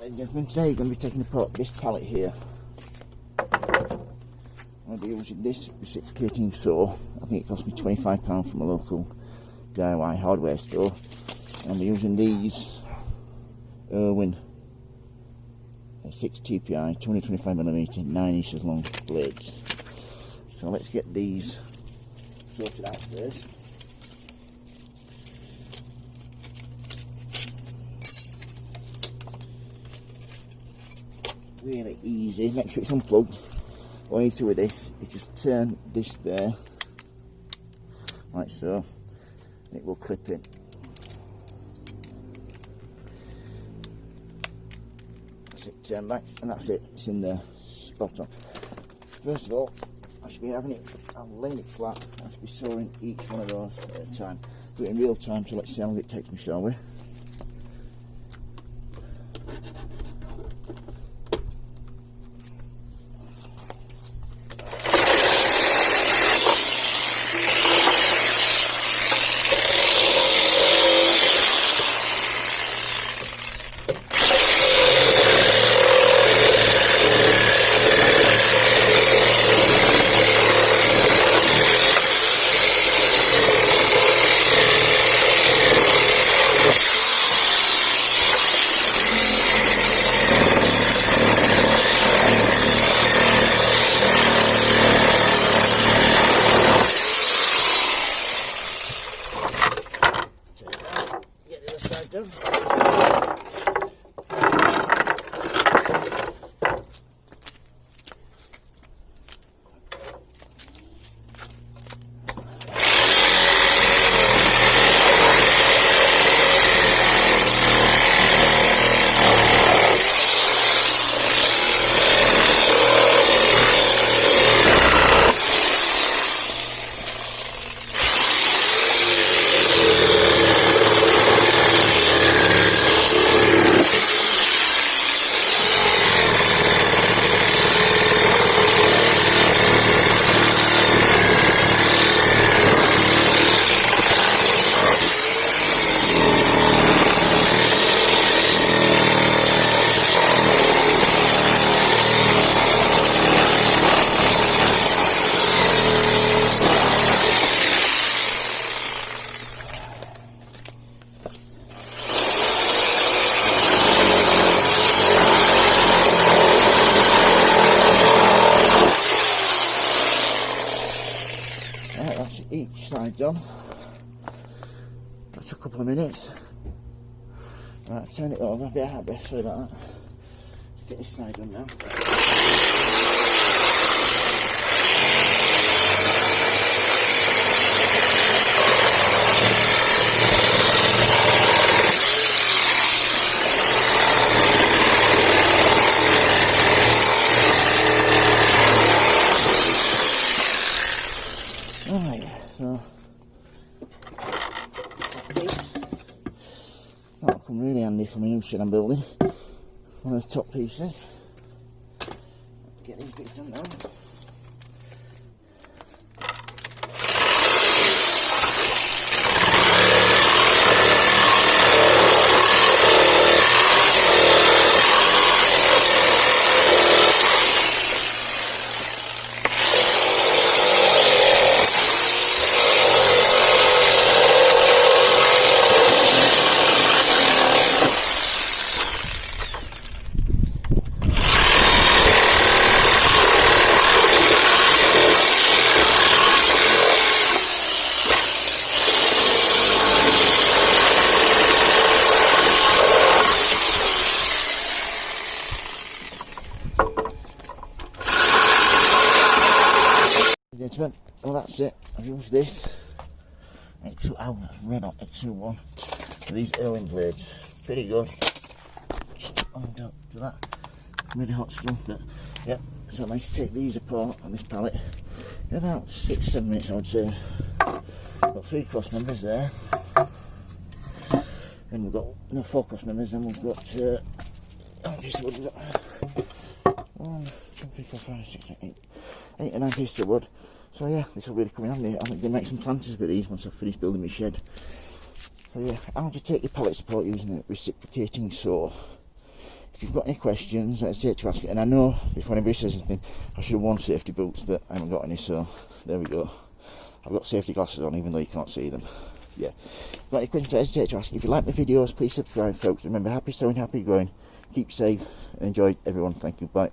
Ladies and gentlemen, today you're going to be taking apart this pallet here. I'll be using this reciprocating saw. I think it cost me £25 from a local DIY hardware store. And I'll be using these Irwin 6 TPI 225mm 9 inches long blades. So let's get these sorted out first. Really easy, make sure it's unplugged. All you need to do with this is just turn this there, like so, and it will clip in. That's it, turn back, and that's it, it's in there, spot on. First of all, I should be having it, I'm laying it flat, I should be sawing each one of those at a time. Do it in real time, so let's see how long it takes me, shall we? That's each side done. That's a couple of minutes. Right, turn it over, a bit out there, sorry about that. Let's get this side done now. So that'll come really handy for my new shed I'm building. One of the top pieces. Let's get these bits done now. Gentlemen, well that's it. I've used this X2, oh that's red hot X2 for these Irwin blades. Pretty good. Oh, don't do that. Really hot stuff, but yep. So I managed to take these apart on this pallet in about 6-7 minutes, I would say. Got 3 cross members there. Then we've got 4 cross members, and we've got how many pieces of wood we've got? 1, 2, 3, 4, 5, 6, 7, 8 and 9 pieces of wood. So yeah, this will really come in handy. I'm going to make some planters with these once I've finished building my shed. So yeah, how to take your pallets apart using a reciprocating saw. if you've got any questions, don't hesitate to ask it. And I know before anybody says anything, I should have worn safety boots, but I haven't got any, so there we go. I've got safety glasses on even though you can't see them. Yeah. If you've got any questions, don't hesitate to ask. If you like my videos, please subscribe, folks. Remember, happy sewing, happy growing. Keep safe and enjoy, everyone. Thank you. Bye.